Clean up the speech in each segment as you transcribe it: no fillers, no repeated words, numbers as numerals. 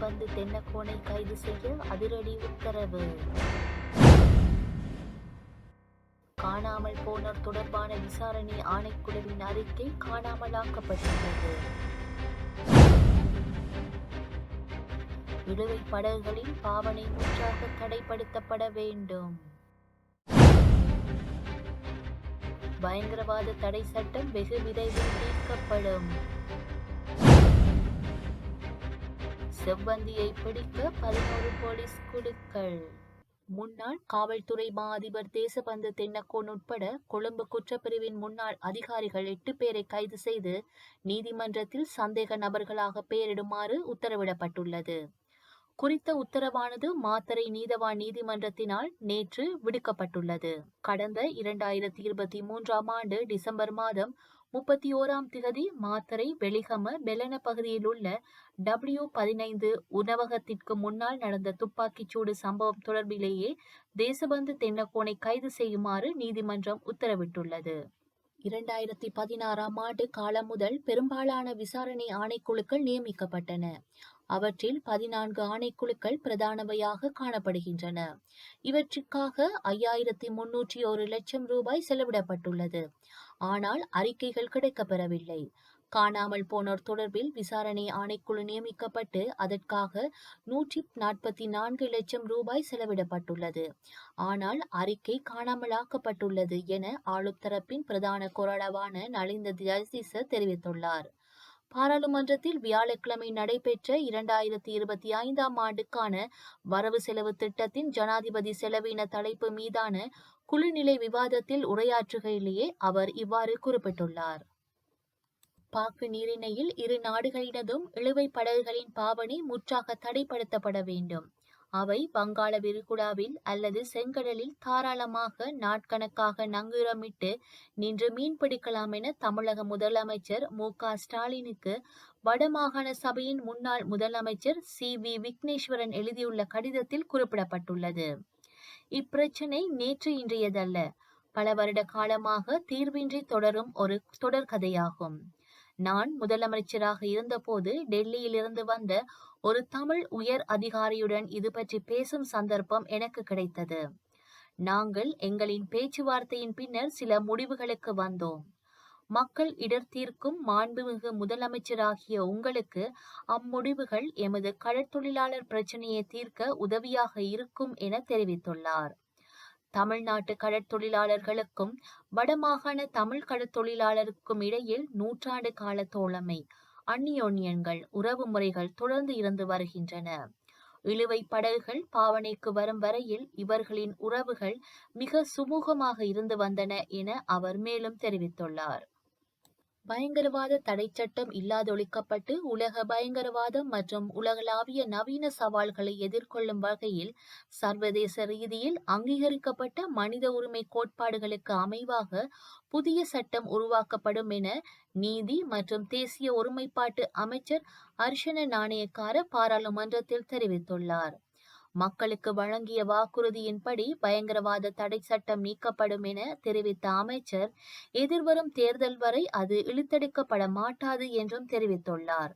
தேசபந்து தென்னக்கோனை கைது செய்ய அதிரடி உத்தரவு. காணாமல் போனோர் தொடர்பான விசாரணை ஆணைக்குழுவின் அறிக்கை காணாமலாக்கப்பட்டுள்ளது. இழுவை படகுகளின் பாவனை முற்றாக தடைப்படுத்தப்பட வேண்டும். பயங்கரவாத தடை சட்டம் வெகு விரைவில் நீக்கப்படும். செவ்வந்தியை பிடிக்க 11 போலீஸ் குழுக்கள். முன்னாள் காவல்துறை மா அதிபர் தேசபந்து தென்னக்கோன் உட்பட கொழும்பு குற்றப்பிரிவின் முன்னாள் அதிகாரிகள் 8 பேரை கைது செய்து நீதிமன்றத்தில் சந்தேக நபர்களாக பெயரிடுமாறு உத்தரவிடப்பட்டுள்ளது. குறித்த உத்தரவானது மாத்தறை நீதவான் நீதிமன்றத்தினால் நேற்று விடுக்கப்பட்டுள்ளது. கடந்த 2023ஆம் ஆண்டு டிசம்பர் மாதம் 31ஆம் திகதி மாத்தறை வெலிகம பெலன பகுதியில் உள்ள W15 உணவகத்திற்கு முன்னால் நடந்த துப்பாக்கிச்சூடு சம்பவம் தொடர்பிலேயே தேசபந்து தென்னக்கோனை கைது செய்யுமாறு நீதிமன்றம் உத்தரவிட்டுள்ளது. 2016ஆம் ஆண்டு காலம் முதல் பெரும்பாலான விசாரணை ஆணைக்குழுக்கள் நியமிக்கப்பட்டன. அவற்றில் 14 ஆணைக்குழுக்கள் பிரதானவையாக காணப்படுகின்றன. இவற்றுக்காக 5301 லட்சம் ரூபாய் செலவிடப்பட்டுள்ளது. ஆனால் அறிக்கைகள் கிடைக்கப்பெறவில்லை. காணாமல் போனோர் தொடர்பில் விசாரணை ஆணைக்குழு நியமிக்கப்பட்டு அதற்காக 144 லட்சம் ரூபாய் செலவிடப்பட்டுள்ளது. ஆனால் அறிக்கை காணாமலாக்கப்பட்டுள்ளது என ஆளும் தரப்பின் பிரதான கொறடாவான நலிந்த ஜெயதிச தெரிவித்துள்ளார். பாராளுமன்றத்தில் வியாழக்கிழமை நடைபெற்ற 2025ஆம் ஆண்டுக்கான வரவு செலவு திட்டத்தின் ஜனாதிபதி செலவின தலைப்பு மீதான குழுநிலை விவாதத்தில் உரையாற்றுகையிலேயே அவர் இவ்வாறு குறிப்பிட்டுள்ளார். பாக்கு நீரிணையில் இரு நாடுகளினதும் இழுவை படகுகளின் பாவனை முற்றாக தடைப்படுத்தப்பட வேண்டும். அவை வங்காள விரிகுடாவில் அல்லது செங்கடலில் தாராளமாக நாட்கணக்காக நங்கூரமிட்டு நின்று மீன்பிடிக்கலாம் என தமிழக முதலமைச்சர் மு.க. ஸ்டாலினுக்கு வடமாகாண சபையின் முன்னாள் முதலமைச்சர் சி.வி. விக்னேஸ்வரன் எழுதியுள்ள கடிதத்தில் குறிப்பிடப்பட்டுள்ளது. இப்பிரச்சினை நேற்று இன்றையதல்ல, பல வருட காலமாக தீர்வின்றி தொடரும் ஒரு தொடர்கதையாகும். நான் முதலமைச்சராக இருந்தபோது டெல்லியில் இருந்து வந்த ஒரு தமிழ் உயர் அதிகாரியுடன் இது பற்றி பேசும் சந்தர்ப்பம் எனக்கு கிடைத்தது. நாங்கள் எங்களின் பேச்சுவார்த்தையின் பின்னர் சில முடிவுகளுக்கு வந்தோம். மக்கள் இடர் தீர்க்கும் மாண்புமிகு முதலமைச்சராகிய உங்களுக்கு அம்முடிவுகள் எமது கடற்தொழிலாளர் பிரச்சினையை தீர்க்க உதவியாக இருக்கும் என தெரிவித்துள்ளார். தமிழ்நாட்டு கடற்தொழிலாளர்களுக்கும் வடமாகாண தமிழ் கடற்தொழிலாளருக்கும் இடையில் நூற்றாண்டு கால தோழமை, அந்நியோன்யங்கள், உறவு முறைகள் தொடர்ந்து இருந்து வருகின்றன. இழுவை படகுகள் பாவனைக்கு வரும் வரையில் இவர்களின் உறவுகள் மிக சுமூகமாக இருந்து வந்தன என அவர் மேலும் தெரிவித்துள்ளார். பயங்கரவாத தடை சட்டம் இல்லாதொழிக்கப்பட்டு உலக பயங்கரவாதம் மற்றும் உலகளாவிய நவீன சவால்களை எதிர்கொள்ளும் வகையில் சர்வதேச ரீதியில் அங்கீகரிக்கப்பட்ட மனித உரிமை கோட்பாடுகளுக்கு அமைவாக புதிய சட்டம் உருவாக்கப்படும் என நீதி மற்றும் தேசிய ஒருமைப்பாட்டு அமைச்சர் அர்ஷன நாணயக்கார பாராளுமன்றத்தில் தெரிவித்துள்ளார். மக்களுக்கு வழங்கிய வாக்குறுதியின்படி பயங்கரவாத தடை சட்டம் நீக்கப்படும் என தெரிவித்த அமைச்சர் எதிர்வரும் தேர்தல் வரை அது இழுத்தடிக்கப்பட மாட்டாது என்றும் தெரிவித்துள்ளார்.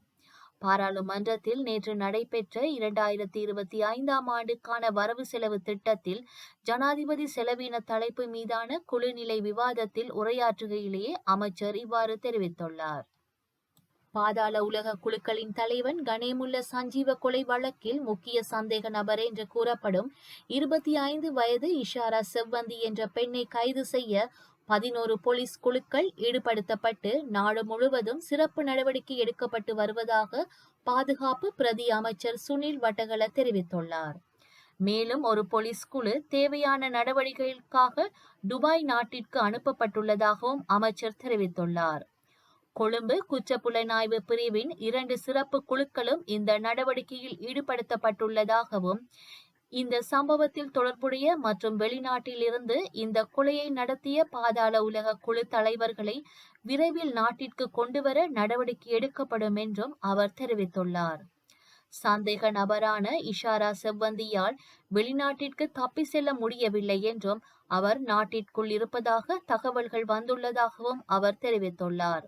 பாராளுமன்றத்தில் நேற்று நடைபெற்ற 2025ஆம் ஆண்டுக்கான வரவு செலவு திட்டத்தில் ஜனாதிபதி செலவின தலைப்பு மீதான குழுநிலை விவாதத்தில் உரையாற்றுகையிலேயே அமைச்சர் இவ்வாறு தெரிவித்துள்ளார். பாதாள உலக குழுக்களின் தலைவன் கணேமுல்ல சஞ்சீவ கொலை வழக்கில் முக்கிய சந்தேக நபர் என்று கூறப்படும் 25 வயது இஷாரா செவ்வந்தி என்ற பெண்ணை கைது செய்ய 11 போலீஸ் குழுக்கள் ஈடுபடுத்தப்பட்டு நாடு முழுவதும் சிறப்பு நடவடிக்கை எடுக்கப்பட்டு வருவதாக பாதுகாப்பு பிரதி அமைச்சர் சுனில் வட்டகல தெரிவித்துள்ளார். மேலும் ஒரு போலீஸ் குழு தேவையான நடவடிக்கைகளுக்காக துபாய் நாட்டிற்கு அனுப்பப்பட்டுள்ளதாகவும் அமைச்சர் தெரிவித்துள்ளார். கொழும்பு குற்றப்புலனாய்வு பிரிவின் 2 சிறப்பு குழுக்களும் இந்த நடவடிக்கையில் ஈடுபடுத்தப்பட்டுள்ளதாகவும் இந்த சம்பவத்தில் தொடர்புடைய மற்றும் வெளிநாட்டில் இருந்து இந்த கொலையை நடத்திய பாதாள உலக குழு தலைவர்களை விரைவில் நாட்டிற்கு கொண்டுவர நடவடிக்கை எடுக்கப்படும் என்றும் அவர் தெரிவித்துள்ளார். சந்தேக நபரான இஷாரா செவ்வந்தியால் வெளிநாட்டிற்கு தப்பி செல்ல முடியவில்லை என்றும் அவர் நாட்டிற்குள் இருப்பதாக தகவல்கள் வந்துள்ளதாகவும் அவர் தெரிவித்துள்ளார்.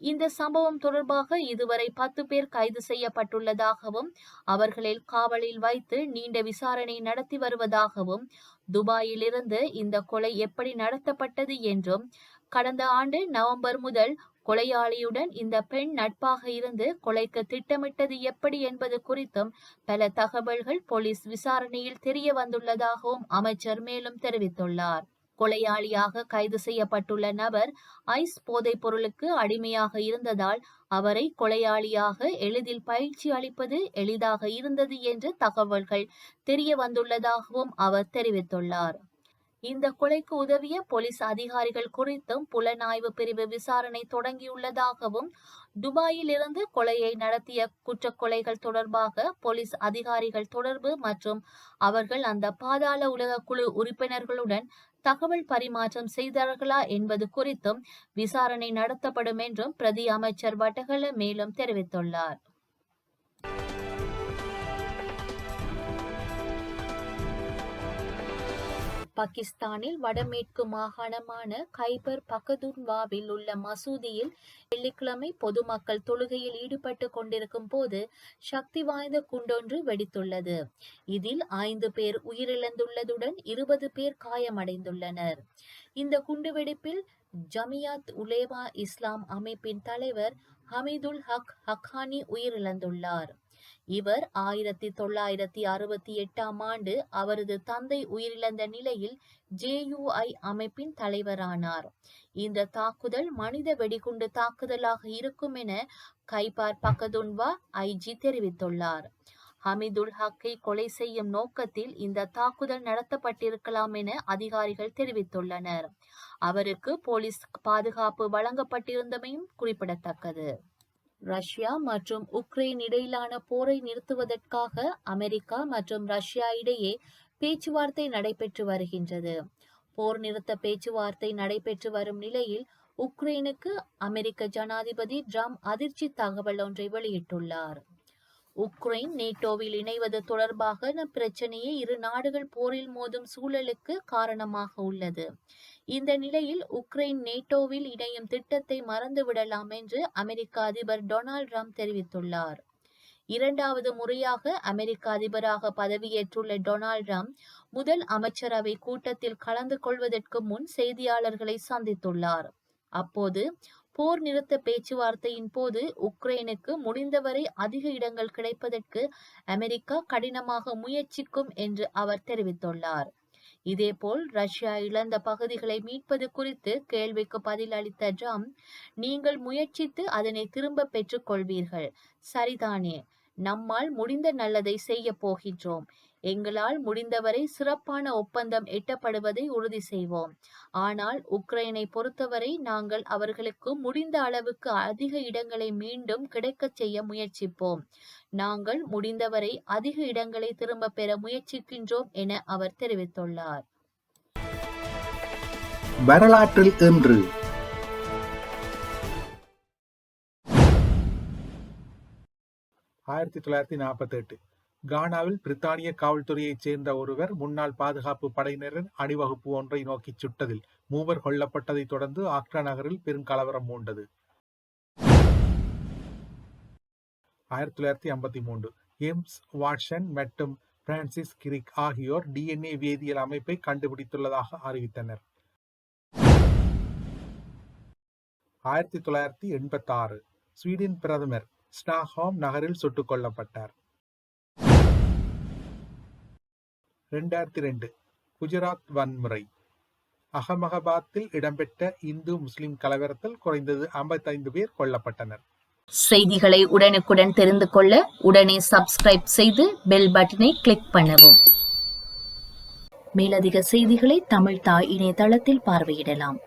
இந்த சம்பவம் தொடர்பாக இதுவரை 10 பேர் கைது செய்யப்பட்டுள்ளதாகவும் அவர்களில் காவலில் வைத்து நீண்ட விசாரணை நடத்தி வருவதாகவும் துபாயிலிருந்து இந்த கொலை எப்படி நடத்தப்பட்டது என்றும் கடந்த ஆண்டு நவம்பர் முதல் கொலையாளியுடன் இந்த பெண் நட்பாக இருந்து கொலைக்கு திட்டமிட்டது எப்படி என்பது குறித்தும் பல தகவல்கள் போலீஸ் விசாரணையில் தெரிய வந்துள்ளதாகவும் அமைச்சர் மேலும் தெரிவித்துள்ளார். கொலையாளியாக கைது செய்யப்பட்டுள்ள நபர் ஐஸ் போதைப் பொருளுக்கு அடிமையாக இருந்ததால் அவரை கொலையாளியாக எளிதில் பயிற்சி அளிப்பது எளிதாக இருந்தது என்று தகவல்கள் தெரிய வந்துள்ளதாகவும் அவர் தெரிவித்துள்ளார். இந்த கொலைக்கு உதவிய போலீஸ் அதிகாரிகள் குறித்தும் புலனாய்வு பிரிவு விசாரணை தொடங்கியுள்ளதாகவும் துபாயில் இருந்து கொலையை நடத்திய குற்றக்கொலைகள் தொடர்பாக போலீஸ் அதிகாரிகள் தொடர்பு மற்றும் அவர்கள் அந்த பாதாள உலக குழு உறுப்பினர்களுடன் தகவல் பரிமாற்றம் செய்தார்களா என்பது குறித்தும் விசாரணை நடத்தப்படும் என்றும் பிரதி அமைச்சர் வட்டகல மேலும் தெரிவித்துள்ளார். பாகிஸ்தானில் வடமேற்கு மாகாணமான கைபர் பக்துன்வாவில் உள்ள மசூதியில் வெள்ளிக்கிழமை பொதுமக்கள் தொழுகையில் ஈடுபட்டு கொண்டிருக்கும் போது சக்தி வாய்ந்த குண்டொன்று வெடித்துள்ளது. இதில் 5 பேர் உயிரிழந்துள்ளதுடன் 20 பேர் காயமடைந்துள்ளனர். இந்த குண்டுவெடிப்பில் ஜமியாத் உலேமா இஸ்லாம் அமைப்பின் தலைவர் ஹமீதுல் ஹக் ஹக்கானி உயிரிழந்துள்ளார். இவர் 1968 ஆண்டு அவரது தந்தை உயிரிழந்த நிலையில் JUI அமைப்பின் தலைவரானார். இந்த தாக்குதல் மனித வெடிகுண்டு தாக்குதலாக இருக்கும் என கைபார் பக்துன்வா IG தெரிவித்துள்ளார். ஹமீதுல் ஹக்கை கொலை செய்யும் நோக்கத்தில் இந்த தாக்குதல் நடத்தப்பட்டிருக்கலாம் என அதிகாரிகள் தெரிவித்துள்ளனர். அவருக்கு போலீஸ் பாதுகாப்பு வழங்கப்பட்டிருந்தமையும் குறிப்பிடத்தக்கது. ரஷ்யா மற்றும் உக்ரைன் இடையிலான போரை நிறுத்துவதற்காக அமெரிக்கா மற்றும் ரஷ்யா இடையே பேச்சுவார்த்தை நடைபெற்று வருகின்றது. போர் நிறுத்த பேச்சுவார்த்தை நடைபெற்று வரும் நிலையில் உக்ரைனுக்கு அமெரிக்க ஜனாதிபதி ட்ரம்ப் அதிர்ச்சி தகவல் ஒன்றை வெளியிட்டுள்ளார். உக்ரைன் நேட்டோவில் இணைவது தொடர்பான பிரச்சனையே இரு நாடுகள் போரில் மோதும் சூழலுக்கு காரணமாக உள்ளது. இந்த நிலையில் உக்ரைன் நேட்டோவில் இணையும் திட்டத்தை மறந்துவிடலாம் என்று அமெரிக்க அதிபர் டொனால்ட் ட்ரம்ப் தெரிவித்துள்ளார். 2வது முறையாக அமெரிக்க அதிபராக பதவியேற்றுள்ள டொனால்ட் ட்ரம்ப் முதல் அமைச்சரவை கூட்டத்தில் கலந்து கொள்வதற்கு முன் செய்தியாளர்களை சந்தித்துள்ளார். அப்போது போர் நிறுத்த பேச்சுவார்த்தையின் போது உக்ரைனுக்கு முடிந்தவரை அதிக இடங்கள் கிடைப்பதற்கு அமெரிக்கா கடினமாக முயற்சிக்கும் என்று அவர் தெரிவித்துள்ளார். இதேபோல் ரஷ்யா இழந்த பகுதிகளை மீட்பது குறித்து கேள்விக்கு பதில் அளித்த ட்ரம்ப், நீங்கள் முயற்சித்து அதனை திரும்ப பெற்றுக் கொள்வீர்கள், சரிதானே? நம்மால் முடிந்த நல்லதை செய்ய போகின்றோம். எங்களால் முடிந்தவரை சிறப்பான ஒப்பந்தம் எட்டப்படுவதை உறுதி செய்வோம். ஆனால் உக்ரைனை பொறுத்தவரை நாங்கள் அவர்களுக்கு முடிந்த அளவுக்கு அதிக இடங்களை மீண்டும் கிடைக்கச் செய்ய முயற்சிப்போம். நாங்கள் முடிந்தவரை அதிக இடங்களை திரும்ப பெற முயற்சிக்கின்றோம் என அவர் தெரிவித்துள்ளார். வரலாற்றில் இன்று 1948 கானாவில் பிரித்தானிய காவல்துறையைச் சேர்ந்த ஒருவர் முன்னாள் பாதுகாப்பு படையினரின் அணிவகுப்பு ஒன்றை நோக்கி சுட்டதில் 3 கொல்லப்பட்டதை தொடர்ந்து ஆக்ரா நகரில் பெருங்கலவரம் மூண்டது. 1953 ஜேம்ஸ் வாட்சன் மற்றும் பிரான்சிஸ் கிரிக் ஆகியோர் DNA வேதியியல் அமைப்பை கண்டுபிடித்துள்ளதாக அறிவித்தனர். 1986 ஸ்வீடன் பிரதமர் ஸ்டாக்ஹோம் நகரில் சுட்டுக் கொல்லப்பட்டார். 2002 குஜராத் வன்முறை. அகமதாபாத்தில் இடம்பெற்ற இந்து முஸ்லிம் கலவரத்தில் குறைந்தது 55 பேர் கொல்லப்பட்டனர். செய்திகளை உடனுக்குடன் தெரிந்து கொள்ள உடனே சப்ஸ்கிரைப் செய்து பெல் பட்டனை கிளிக் பண்ணவும். மேலதிக செய்திகளை தமிழ் தாய் இணையதளத்தில் பார்வையிடலாம்.